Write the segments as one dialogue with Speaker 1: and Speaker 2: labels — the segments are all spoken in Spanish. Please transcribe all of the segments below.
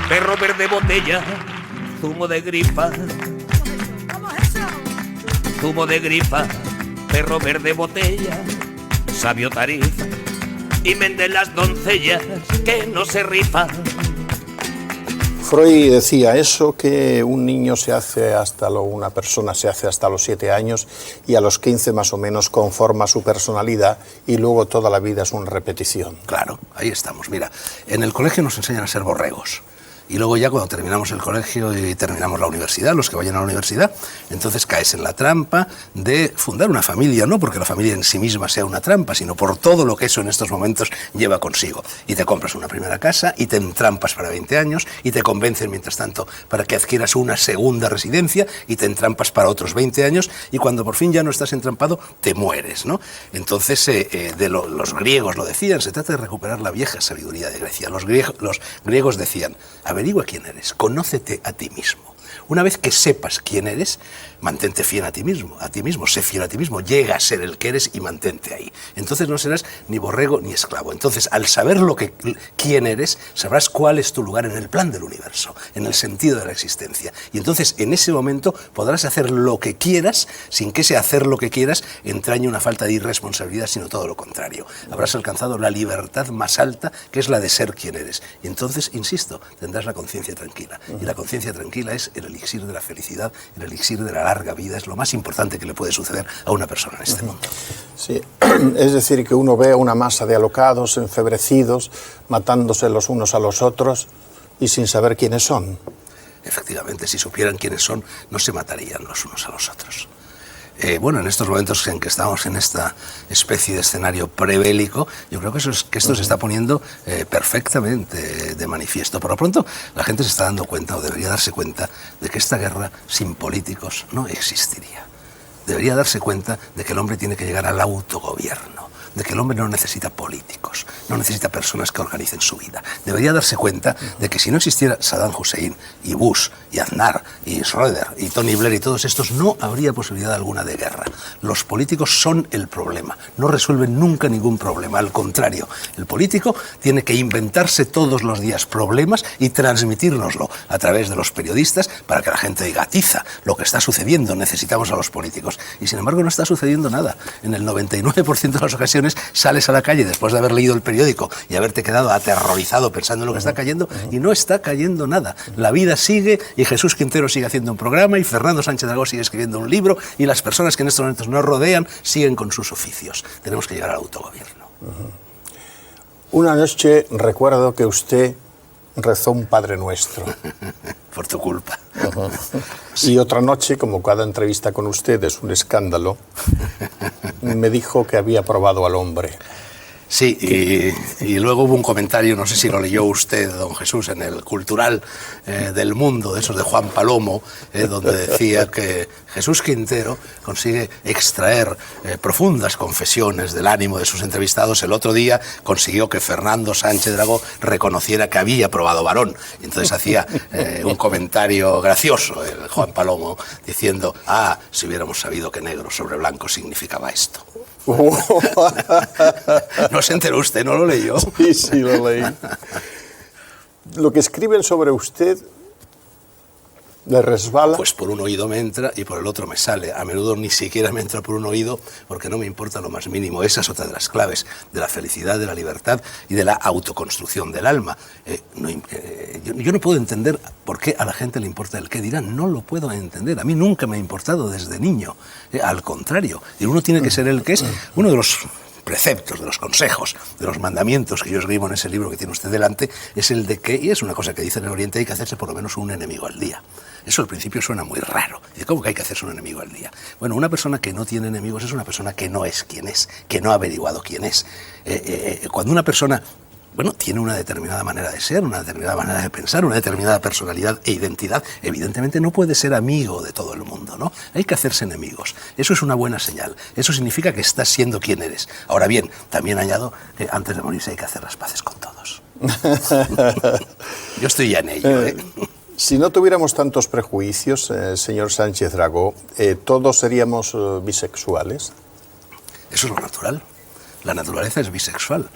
Speaker 1: perro verde botella, zumo de gripa. Zumo de gripa, perro verde botella, sabio tarifa, y venden las doncellas que no se rifan.
Speaker 2: Freud decía eso, que un niño se hace una persona se hace hasta los 7 años y a los 15 más o menos conforma su personalidad y luego toda la vida es una repetición.
Speaker 3: Claro, ahí estamos. Mira, en el colegio nos enseñan a ser borregos. Y luego ya cuando terminamos el colegio y terminamos la universidad, los que vayan a la universidad, entonces caes en la trampa de fundar una familia, no porque la familia en sí misma sea una trampa, sino por todo lo que eso en estos momentos lleva consigo. Y te compras una primera casa y te entrampas para 20 años y te convencen mientras tanto para que adquieras una segunda residencia y te entrampas para otros 20 años y cuando por fin ya no estás entrampado, te mueres, ¿no? Entonces, los griegos lo decían, se trata de recuperar la vieja sabiduría de Grecia. Los griegos decían, averigua quién eres, conócete a ti mismo. Una vez que sepas quién eres, mantente fiel a ti mismo, sé fiel a ti mismo, llega a ser el que eres y mantente ahí. Entonces no serás ni borrego ni esclavo. Entonces, al saber quién eres, sabrás cuál es tu lugar en el plan del universo, en el sentido de la existencia. Y entonces, en ese momento, podrás hacer lo que quieras, sin que ese hacer lo que quieras entrañe una falta de irresponsabilidad, sino todo lo contrario. Habrás alcanzado la libertad más alta, que es la de ser quien eres. Y entonces, insisto, tendrás la conciencia tranquila. Y la conciencia tranquila es el elixir de la felicidad, el elixir de la larga vida, es lo más importante que le puede suceder a una persona en este mundo.
Speaker 2: Sí, es decir, que uno ve una masa de alocados, enfebrecidos, matándose los unos a los otros y sin saber quiénes son.
Speaker 3: Efectivamente, si supieran quiénes son, no se matarían los unos a los otros. Bueno, en estos momentos en que estamos en esta especie de escenario prebélico, yo creo que esto se está poniendo perfectamente de manifiesto. Por lo pronto, la gente se está dando cuenta, o debería darse cuenta, de que esta guerra sin políticos no existiría. Debería darse cuenta de que el hombre tiene que llegar al autogobierno, de que el hombre no necesita políticos, no necesita personas que organicen su vida. Debería darse cuenta de que si no existiera Saddam Hussein y Bush y Aznar y Schröder y Tony Blair y todos estos, no habría posibilidad alguna de guerra. Los políticos son el problema, no resuelven nunca ningún problema. Al contrario, el político tiene que inventarse todos los días problemas y transmitírnoslo a través de los periodistas para que la gente diga, atiza lo que está sucediendo, necesitamos a los políticos. Y sin embargo no está sucediendo nada. En el 99% de las ocasiones sales a la calle después de haber leído el periódico y haberte quedado aterrorizado pensando en lo que está cayendo y no está cayendo nada. La vida sigue y Jesús Quintero sigue haciendo un programa y Fernando Sánchez Dragó sigue escribiendo un libro y las personas que en estos momentos nos rodean siguen con sus oficios. Tenemos que llegar al autogobierno.
Speaker 2: Una noche recuerdo que usted rezó un Padre Nuestro.
Speaker 3: Por tu culpa.
Speaker 2: Sí. Y otra noche, como cada entrevista con usted es un escándalo, me dijo que había probado al hombre.
Speaker 3: Sí, y luego hubo un comentario, no sé si lo leyó usted, don Jesús, en el Cultural del Mundo, de esos de Juan Palomo, donde decía que Jesús Quintero consigue extraer profundas confesiones del ánimo de sus entrevistados. El otro día consiguió que Fernando Sánchez Dragó reconociera que había probado varón. Y entonces hacía un comentario gracioso, el Juan Palomo, diciendo, si hubiéramos sabido que negro sobre blanco significaba esto. ¿No se enteró usted? ¿No lo leyó?
Speaker 2: Sí, lo leí. Lo que escriben sobre usted le resbala.
Speaker 3: Pues por un oído me entra y por el otro me sale. A menudo ni siquiera me entra por un oído porque no me importa lo más mínimo. Esa es otra de las claves de la felicidad, de la libertad y de la autoconstrucción del alma. Yo no puedo entender por qué a la gente le importa el qué dirán. No lo puedo entender. A mí nunca me ha importado desde niño. Al contrario. Y uno tiene que ser el que es. Uno de los preceptos, de los consejos, de los mandamientos que yo escribo en ese libro que tiene usted delante, es el de que, y es una cosa que dice en el Oriente, hay que hacerse por lo menos un enemigo al día. Eso al principio suena muy raro. ¿Y cómo que hay que hacerse un enemigo al día? Bueno, una persona que no tiene enemigos es una persona que no es quien es, que no ha averiguado quién es. Cuando una persona tiene una determinada manera de ser, una determinada manera de pensar, una determinada personalidad e identidad, evidentemente no puede ser amigo de todo el mundo, ¿no? Hay que hacerse enemigos. Eso es una buena señal. Eso significa que estás siendo quien eres. Ahora bien, también añado que antes de morirse hay que hacer las paces con todos. Yo estoy ya en ello, ¿eh?
Speaker 2: Si no tuviéramos tantos prejuicios, señor Sánchez Dragó, ¿todos seríamos bisexuales?
Speaker 3: Eso es lo natural. La naturaleza es bisexual.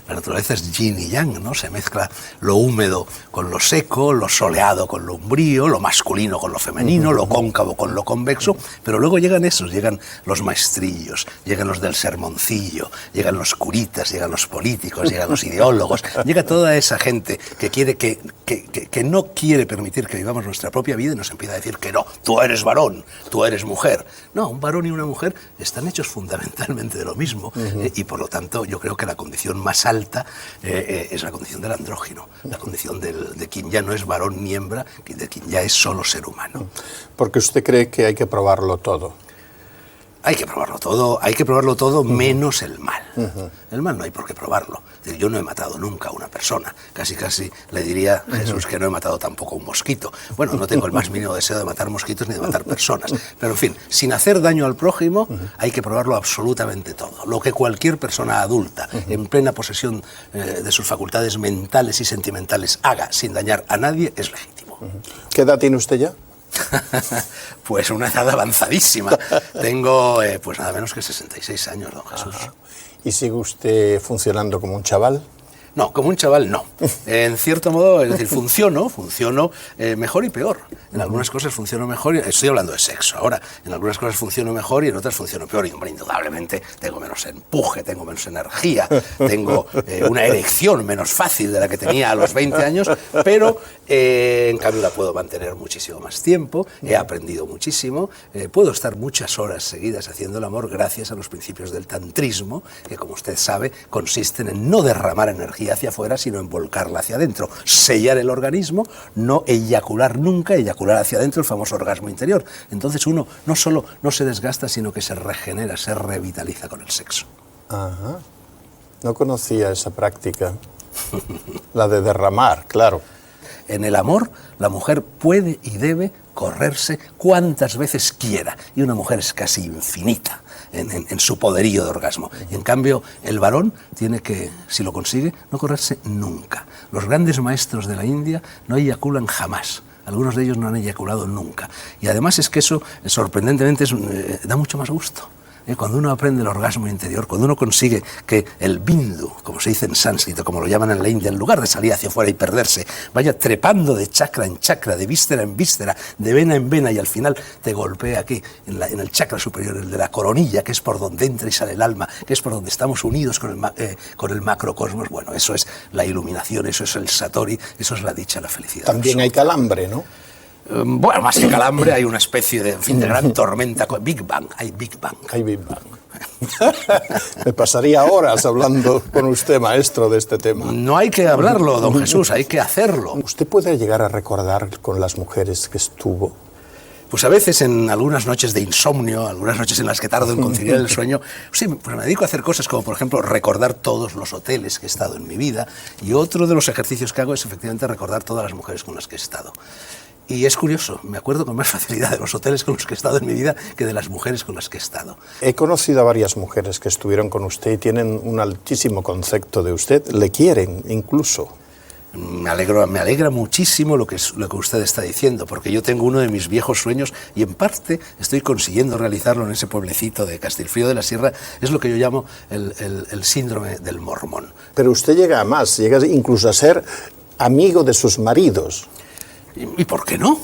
Speaker 3: La naturaleza es yin y yang, ¿no? Se mezcla lo húmedo con lo seco, lo soleado con lo umbrío, lo masculino con lo femenino, lo cóncavo con lo convexo, pero luego llegan esos, llegan los maestrillos, llegan los del sermoncillo, llegan los curitas, llegan los políticos, llegan los ideólogos, llega toda esa gente que quiere que no quiere permitir que vivamos nuestra propia vida y nos empieza a decir que no, tú eres varón, tú eres mujer. No, un varón y una mujer están hechos fundamentalmente de lo mismo, y por lo tanto yo creo que la condición más alta es la condición del andrógino, la condición de quien ya no es varón ni hembra, de quien ya es solo ser humano.
Speaker 2: Porque usted cree que hay que probarlo todo.
Speaker 3: Hay que probarlo todo menos el mal. El mal no hay por qué probarlo. Yo no he matado nunca a una persona. Casi le diría a Jesús que no he matado tampoco a un mosquito. Bueno, no tengo el más mínimo deseo de matar mosquitos ni de matar personas. Pero en fin, sin hacer daño al prójimo, hay que probarlo absolutamente todo. Lo que cualquier persona adulta, en plena posesión de sus facultades mentales y sentimentales, haga sin dañar a nadie, es legítimo.
Speaker 2: ¿Qué edad tiene usted ya?
Speaker 3: Pues una edad avanzadísima. Tengo pues nada menos que 66 años, don Jesús.
Speaker 2: Ajá. ¿Y sigue usted funcionando como un chaval?
Speaker 3: No, como un chaval no. En cierto modo, es decir, funciono mejor y peor. En algunas cosas funciono mejor, estoy hablando de sexo ahora, en algunas cosas funciono mejor y en otras funciono peor. Y hombre, indudablemente tengo menos empuje, tengo menos energía, tengo una erección menos fácil de la que tenía a los 20 años, pero en cambio la puedo mantener muchísimo más tiempo, he aprendido muchísimo, puedo estar muchas horas seguidas haciendo el amor gracias a los principios del tantrismo, que como usted sabe consisten en no derramar energía hacia afuera, sino en volcarla hacia adentro, sellar el organismo, no eyacular nunca, eyacular hacia adentro, el famoso orgasmo interior. Entonces uno no solo no se desgasta, sino que se regenera, se revitaliza con el sexo.
Speaker 2: Ajá. No conocía esa práctica. La de derramar, claro.
Speaker 3: En el amor, la mujer puede y debe correrse cuantas veces quiera, y una mujer es casi infinita en su poderío de orgasmo. Y en cambio, el varón tiene que, si lo consigue, no correrse nunca. Los grandes maestros de la India no eyaculan jamás. Algunos de ellos no han eyaculado nunca. Y además es que eso, sorprendentemente, da mucho más gusto. Cuando uno aprende el orgasmo interior, cuando uno consigue que el bindu, como se dice en sánscrito, como lo llaman en la India, en lugar de salir hacia afuera y perderse, vaya trepando de chakra en chakra, de víscera en víscera, de vena en vena, y al final te golpea aquí, en el chakra superior, el de la coronilla, que es por donde entra y sale el alma, que es por donde estamos unidos con el macrocosmos. Bueno, eso es la iluminación, eso es el satori, eso es la dicha, la felicidad.
Speaker 2: También hay calambre, ¿no?
Speaker 3: Bueno, más que calambre hay una especie de gran tormenta, Big Bang, hay Big Bang.
Speaker 2: Hay Big Bang. Me pasaría horas hablando con usted, maestro, de este tema.
Speaker 3: No hay que hablarlo, don Jesús, hay que hacerlo.
Speaker 2: ¿Usted puede llegar a recordar con las mujeres que estuvo?
Speaker 3: Pues a veces en algunas noches de insomnio, algunas noches en las que tardo en conciliar el sueño, sí, pues me dedico a hacer cosas como, por ejemplo, recordar todos los hoteles que he estado en mi vida, y otro de los ejercicios que hago es efectivamente recordar todas las mujeres con las que he estado. Y es curioso, me acuerdo con más facilidad de los hoteles con los que he estado en mi vida que de las mujeres con las que he estado.
Speaker 2: He conocido a varias mujeres que estuvieron con usted y tienen un altísimo concepto de usted, le quieren incluso.
Speaker 3: Me alegra muchísimo lo que usted está diciendo, porque yo tengo uno de mis viejos sueños y en parte estoy consiguiendo realizarlo en ese pueblecito de Castilfrío de la Sierra. Es lo que yo llamo el síndrome del mormón.
Speaker 2: Pero usted llega a más, llega incluso a ser amigo de sus maridos.
Speaker 3: ¿Y por qué no?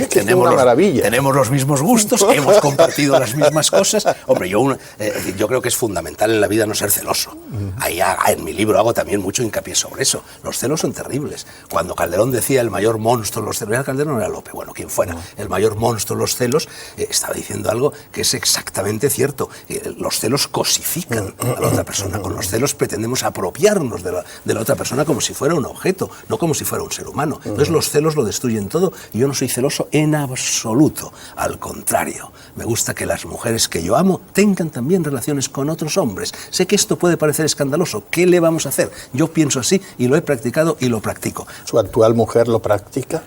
Speaker 2: Tenemos una maravilla.
Speaker 3: Tenemos los mismos gustos, hemos compartido las mismas cosas. Hombre, yo creo que es fundamental en la vida no ser celoso. Ahí, en mi libro hago también mucho hincapié sobre eso. Los celos son terribles. Cuando Calderón decía el mayor monstruo de los celos, Calderón no era Lope, bueno, quien fuera, el mayor monstruo de los celos, estaba diciendo algo que es exactamente cierto. Los celos cosifican a la otra persona. Con los celos pretendemos apropiarnos de la otra persona como si fuera un objeto, no como si fuera un ser humano. Entonces los celos lo destruyen todo y yo no soy celoso en absoluto. Al contrario, me gusta que las mujeres que yo amo tengan también relaciones con otros hombres. Sé que esto puede parecer escandaloso. ¿Qué le vamos a hacer? Yo pienso así y lo he practicado y lo practico.
Speaker 2: ¿Su actual mujer lo practica?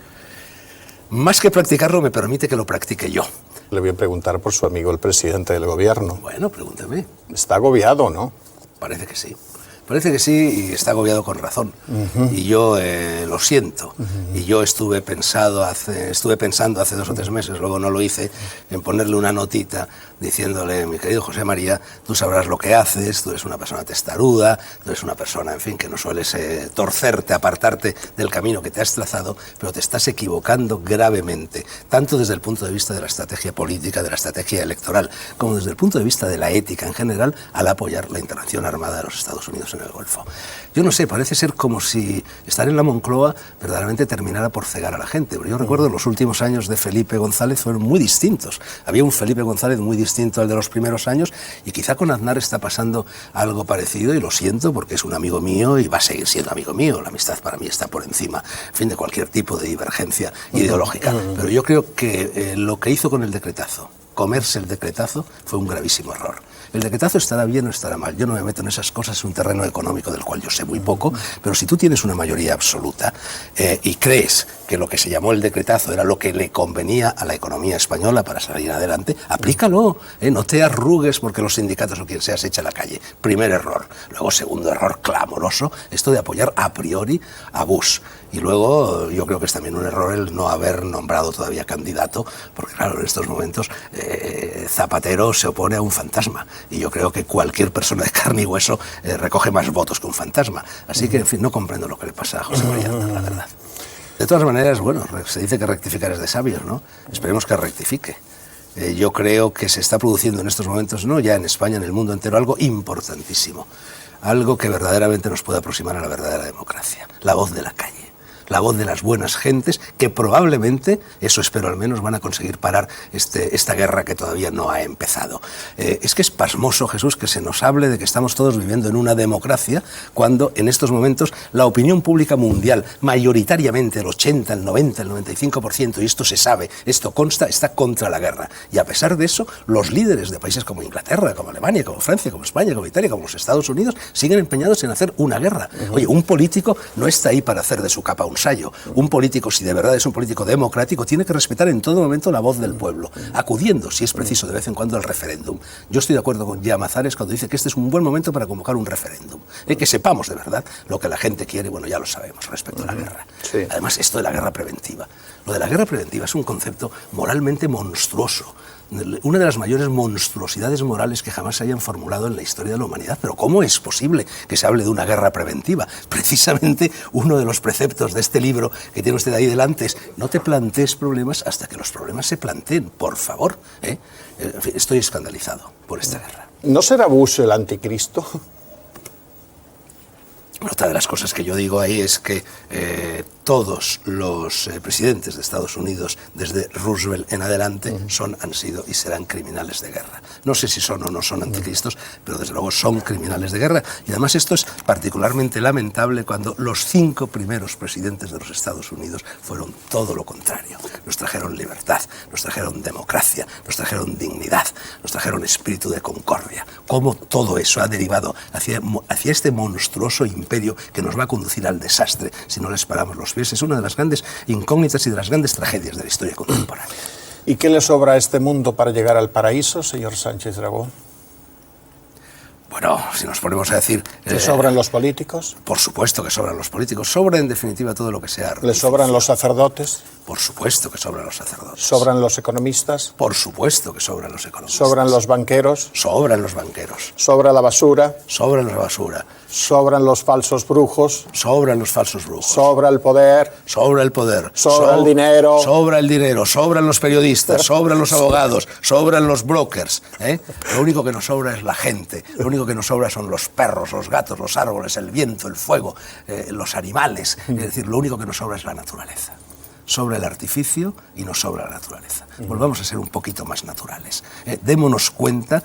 Speaker 3: Más que practicarlo, me permite que lo practique yo.
Speaker 2: Le voy a preguntar por su amigo, el presidente del gobierno.
Speaker 3: Bueno, pregúnteme.
Speaker 2: Está agobiado, ¿no?
Speaker 3: Parece que sí. Parece que sí, y está agobiado con razón. Y yo lo siento. Y yo estuve pensando hace 2 o 3 meses, luego no lo hice, en ponerle una notita diciéndole: mi querido José María, tú sabrás lo que haces, tú eres una persona testaruda, tú eres una persona, en fin, que no sueles torcerte, apartarte del camino que te has trazado, pero te estás equivocando gravemente, tanto desde el punto de vista de la estrategia política, de la estrategia electoral, como desde el punto de vista de la ética en general, al apoyar la intervención armada de los Estados Unidos en el Golfo. Yo no sé, parece ser como si estar en la Moncloa verdaderamente terminara por cegar a la gente. Pero yo recuerdo los últimos años de Felipe González fueron muy distintos. Había un Felipe González muy distinto al de los primeros años, y quizá con Aznar está pasando algo parecido, y lo siento porque es un amigo mío y va a seguir siendo amigo mío. La amistad para mí está por encima, en fin, de cualquier tipo de divergencia ideológica. Pero yo creo que lo que hizo con el decretazo, comerse el decretazo, fue un gravísimo error. El decretazo estará bien o estará mal. Yo no me meto en esas cosas, es un terreno económico del cual yo sé muy poco, pero si tú tienes una mayoría absoluta y crees que lo que se llamó el decretazo era lo que le convenía a la economía española para salir adelante, aplícalo, no te arrugues porque los sindicatos o quien sea se echa a la calle. Primer error. Luego, segundo error clamoroso, esto de apoyar a priori a Bush. Y luego yo creo que es también un error el no haber nombrado todavía candidato, porque claro, en estos momentos Zapatero se opone a un fantasma, y yo creo que cualquier persona de carne y hueso recoge más votos que un fantasma. Así que, en fin, no comprendo lo que le pasa a José María, la verdad. De todas maneras, bueno, se dice que rectificar es de sabios, ¿no? Esperemos que rectifique. Yo creo que se está produciendo en estos momentos, no ya en España, en el mundo entero, algo importantísimo, algo que verdaderamente nos puede aproximar a la verdadera democracia, la voz de la calle. La voz de las buenas gentes, que probablemente, eso espero al menos, van a conseguir parar esta guerra que todavía no ha empezado. Es que es pasmoso, Jesús, que se nos hable de que estamos todos viviendo en una democracia, cuando en estos momentos la opinión pública mundial, mayoritariamente el 80, el 90, el 95%, y esto se sabe, esto consta, está contra la guerra. Y a pesar de eso, los líderes de países como Inglaterra, como Alemania, como Francia, como España, como Italia, como los Estados Unidos, siguen empeñados en hacer una guerra. Oye, un político no está ahí para hacer de su capa un ensayo. Un político, si de verdad es un político democrático, tiene que respetar en todo momento la voz del pueblo, acudiendo, si es preciso, de vez en cuando al referéndum. Yo estoy de acuerdo con Llamazares cuando dice que este es un buen momento para convocar un referéndum. Que sepamos de verdad lo que la gente quiere, bueno, ya lo sabemos respecto a la guerra. Sí. Además, esto de la guerra preventiva. Lo de la guerra preventiva es un concepto moralmente monstruoso. Una de las mayores monstruosidades morales que jamás se hayan formulado en la historia de la humanidad. Pero ¿cómo es posible que se hable de una guerra preventiva? Precisamente uno de los preceptos de este libro que tiene usted ahí delante es: no te plantees problemas hasta que los problemas se planteen, por favor. En fin, estoy escandalizado por esta guerra.
Speaker 2: ¿No será Bush el anticristo?
Speaker 3: Otra de las cosas que yo digo ahí es que todos los presidentes de Estados Unidos, desde Roosevelt en adelante, han sido y serán criminales de guerra. No sé si son o no son anticristos, pero desde luego son criminales de guerra. Y además esto es particularmente lamentable cuando los 5 primeros presidentes de los Estados Unidos fueron todo lo contrario. Nos trajeron libertad, nos trajeron democracia, nos trajeron dignidad, nos trajeron espíritu de concordia. Cómo todo eso ha derivado hacia este monstruoso imperio que nos va a conducir al desastre si no les paramos los pies. Es una de las grandes incógnitas y de las grandes tragedias de la historia contemporánea.
Speaker 2: ¿Y qué le sobra a este mundo para llegar al paraíso, señor Sánchez Dragó?
Speaker 3: Bueno, si nos ponemos a decir...
Speaker 2: ¿Le sobran los políticos?
Speaker 3: Por supuesto que sobran los políticos. Sobra, en definitiva, todo lo que sea...
Speaker 2: ¿Le sobran los sacerdotes?
Speaker 3: Por supuesto que sobran los sacerdotes.
Speaker 2: ¿Sobran los economistas?
Speaker 3: Por supuesto que sobran los economistas.
Speaker 2: ¿Sobran los banqueros?
Speaker 3: Sobran los banqueros.
Speaker 2: ¿Sobra la basura?
Speaker 3: Sobran la basura.
Speaker 2: ¿Sobran los falsos brujos?
Speaker 3: Sobran los falsos brujos.
Speaker 2: ¿Sobra el poder?
Speaker 3: Sobra el poder.
Speaker 2: ¿Sobra el dinero?
Speaker 3: Sobra el dinero. Sobran los periodistas. Sobran los abogados. Sobran los brokers. Lo único que nos sobra es la gente. Lo único que nos sobra son los perros, los gatos, los árboles, el viento, el fuego, los animales. Es decir, lo único que nos sobra es la naturaleza. Sobra el artificio y nos sobra la naturaleza. Volvamos a ser un poquito más naturales. Démonos cuenta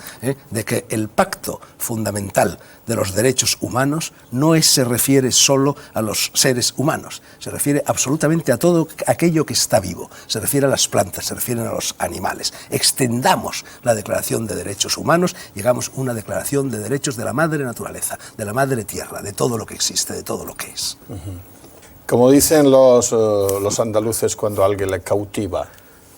Speaker 3: de que el pacto fundamental de los derechos humanos no se refiere solo a los seres humanos, se refiere absolutamente a todo aquello que está vivo, se refiere a las plantas, se refiere a los animales. Extendamos la Declaración de Derechos Humanos y hagamos una declaración de derechos de la madre naturaleza, de la madre tierra, de todo lo que existe, de todo lo que es.
Speaker 2: Como dicen los andaluces cuando alguien le cautiva,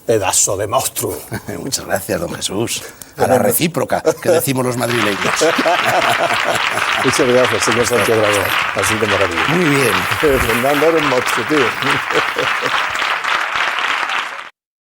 Speaker 2: pedazo de monstruo.
Speaker 3: Muchas gracias, don Jesús. a la recíproca, que decimos los madrileños.
Speaker 2: Muchas gracias, señor Sánchez Dragó. Ha sido maravilloso.
Speaker 3: Muy bien.
Speaker 2: Fernando, eres un monstruo, tío.